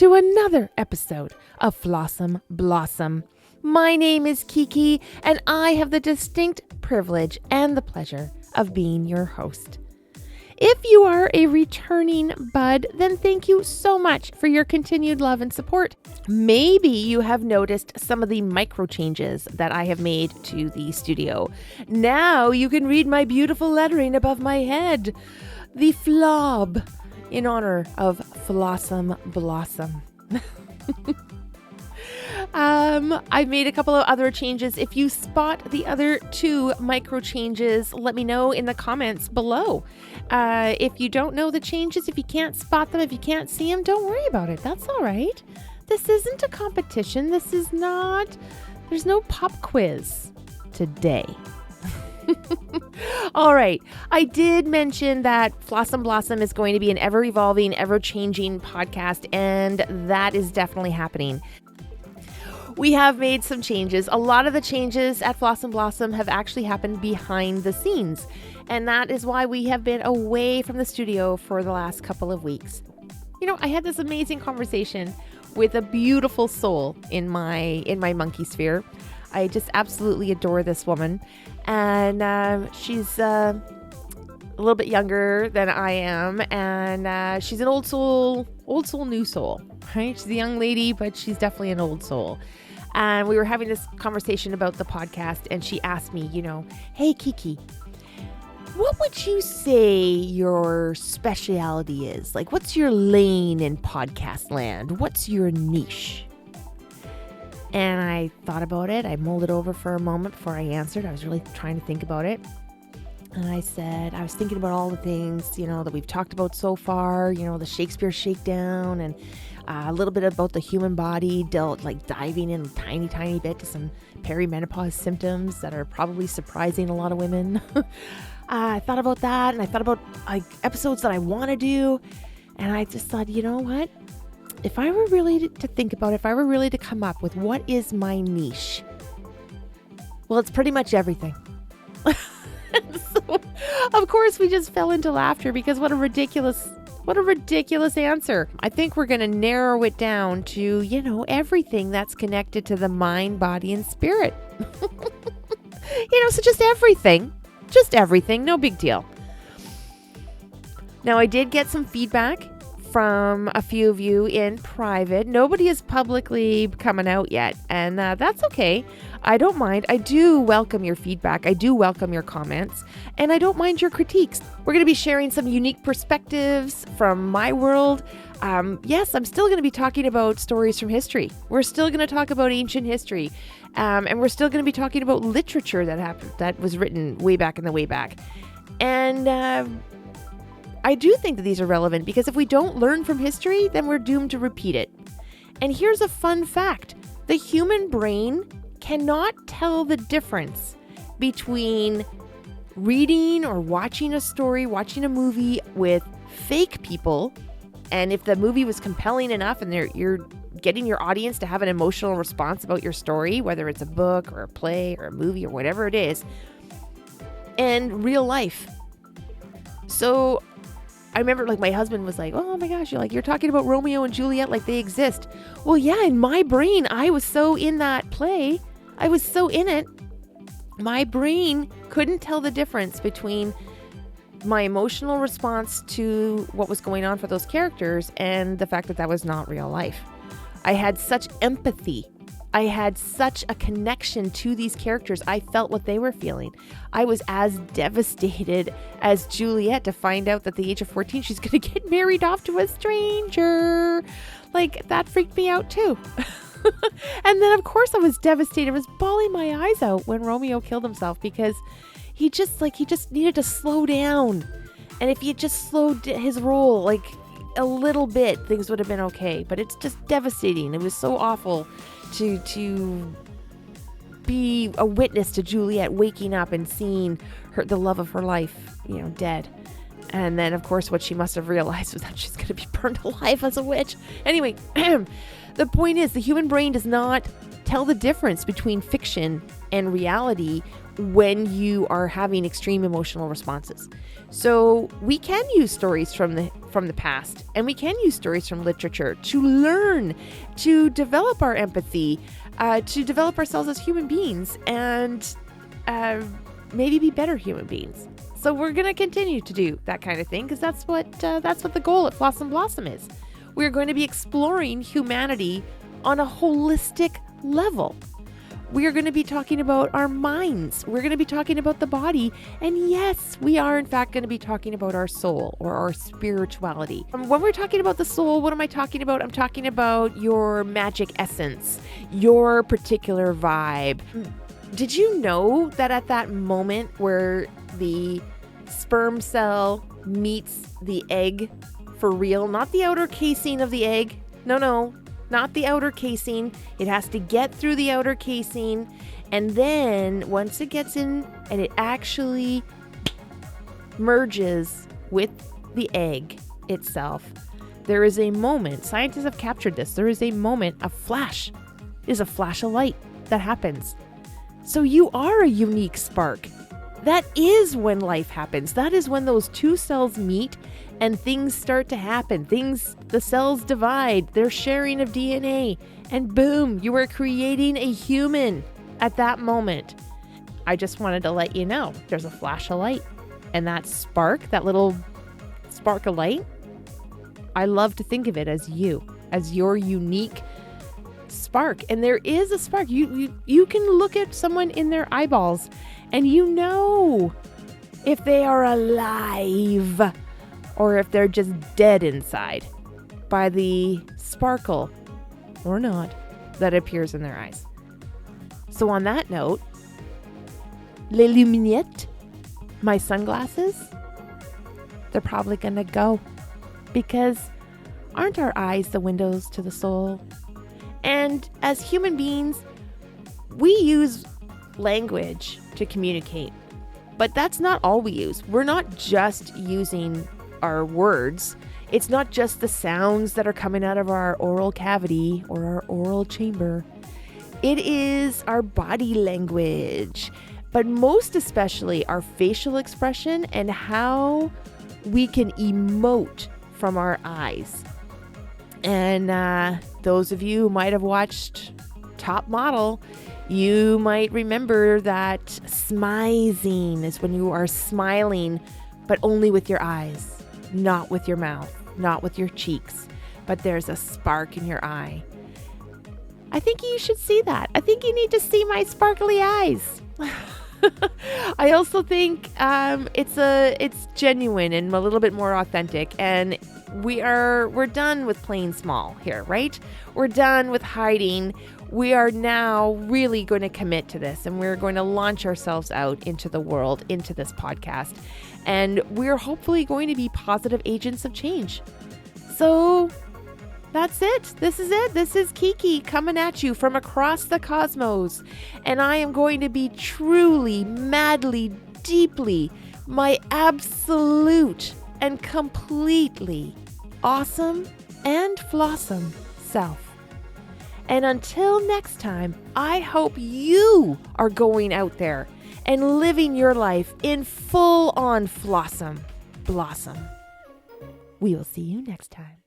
to another episode of Fl'Awesome Blossom. My name is Kiki, and I have the distinct privilege and the pleasure of being your host. If you are a returning bud, then thank you so much for your continued love and support. Maybe you have noticed some of the micro changes that I have made to the studio. Now you can read my beautiful lettering above my head, the Flob, in honor of Fl'AwesomeBlossom. I've made a couple of other changes. If you spot the other two micro changes, let me know in the comments below. If you don't know the changes, if you can't spot them, if you can't see them, don't worry about it. That's all right. This isn't a competition. There's no pop quiz today. All right. I did mention that Fl'AwesomeBlossom is going to be an ever-evolving, ever-changing podcast, and that is definitely happening. We have made some changes. A lot of the changes at Fl'AwesomeBlossom have actually happened behind the scenes, and that is why we have been away from the studio for the last couple of weeks. You know, I had this amazing conversation with a beautiful soul in my monkey sphere. I just absolutely adore this woman, and she's a little bit younger than I am, and she's an old soul, new soul, right? She's a young lady, but she's definitely an old soul. And we were having this conversation about the podcast, and she asked me, hey, Kiki, what would you say your speciality is? Like, what's your lane in podcast land? What's your niche? And I thought about it. I mulled it over for a moment before I answered. I was really trying to think about it. And I said, I was thinking about all the things, that we've talked about so far, the Shakespeare shakedown, and a little bit about the human body, diving in a tiny, tiny bit to some perimenopause symptoms that are probably surprising a lot of women. I thought about that, and I thought about episodes that I want to do. And I just thought, you know what? If I were really to think about it, if I were really to come up with what is my niche, well, it's pretty much everything. So, of course, we just fell into laughter because what a ridiculous answer. I think we're going to narrow it down to, everything that's connected to the mind, body, and spirit. So just everything, no big deal. Now, I did get some feedback from a few of you in private. Nobody is publicly coming out yet, and that's okay. I don't mind. I do welcome your feedback. I do welcome your comments, and I don't mind your critiques. We're going to be sharing some unique perspectives from my world. Yes, I'm still going to be talking about stories from history. We're still going to talk about ancient history, and we're still going to be talking about literature that was written way back in the way back. And I do think that these are relevant because if we don't learn from history, then we're doomed to repeat it. And here's a fun fact. The human brain cannot tell the difference between reading or watching a story, watching a movie with fake people, and if the movie was compelling enough and you're getting your audience to have an emotional response about your story, whether it's a book or a play or a movie or whatever it is, and real life. So I remember my husband was like, oh my gosh, you're talking about Romeo and Juliet like they exist. Well, yeah, in my brain, I was so in that play. I was so in it. My brain couldn't tell the difference between my emotional response to what was going on for those characters and the fact that that was not real life. I had such empathy. I had such a connection to these characters. I felt what they were feeling. I was as devastated as Juliet to find out that at the age of 14, she's going to get married off to a stranger. That freaked me out too. And then, of course, I was devastated. I was bawling my eyes out when Romeo killed himself because he just needed to slow down. And if he had just slowed his roll, a little bit, things would have been okay. But it's just devastating. It was so awful to be a witness to Juliet waking up and seeing the love of her life, dead. And then, of course, what she must have realized was that she's going to be burned alive as a witch. Anyway, the point is the human brain does not tell the difference between fiction and reality when you are having extreme emotional responses. So we can use stories from the past, and we can use stories from literature to learn, to develop our empathy, to develop ourselves as human beings, and maybe be better human beings. So we're going to continue to do that kind of thing, because that's what the goal at Fl'awesomeBlossom is. We're going to be exploring humanity on a holistic level. We are going to be talking about our minds. We're going to be talking about the body. And yes, we are in fact going to be talking about our soul or our spirituality. When we're talking about the soul, what am I talking about? I'm talking about your magic essence, your particular vibe. Did you know that at that moment where the sperm cell meets the egg for real, not the outer casing of the egg, no, not the outer casing. It has to get through the outer casing. And then once it gets in and it actually merges with the egg itself, there is a moment, scientists have captured this, there is a moment, a flash. There's a flash of light that happens. So you are a unique spark. That is when life happens. That is when those two cells meet and things start to happen. The cells divide, they're sharing of DNA, and boom, you are creating a human at that moment. I just wanted to let you know there's a flash of light, and that spark, that little spark of light, I love to think of it as you, as your unique spark. And there is a spark. You can look at someone in their eyeballs and you know if they are alive or if they're just dead inside by the sparkle or not that appears in their eyes. So on that note, les luminettes, my sunglasses, they're probably gonna go, because aren't our eyes the windows to the soul? And as human beings, we use language to communicate, but that's not all we use. We're not just using our words. It's not just the sounds that are coming out of our oral cavity or our oral chamber. It is our body language, but most especially our facial expression and how we can emote from our eyes. And those of you who might have watched Top Model, you might remember that smizing is when you are smiling, but only with your eyes, not with your mouth, not with your cheeks, but there's a spark in your eye. I think you should see that. I think you need to see my sparkly eyes. I also think it's genuine and a little bit more authentic, and we're done with playing small here, right? We're done with hiding. We are now really going to commit to this, and we're going to launch ourselves out into the world, into this podcast, and we're hopefully going to be positive agents of change. So that's it. This is it. This is Kiki coming at you from across the cosmos. And I am going to be truly, madly, deeply, my absolute and completely awesome and flossom self. And until next time, I hope you are going out there and living your life in full-on flossom blossom. We will see you next time.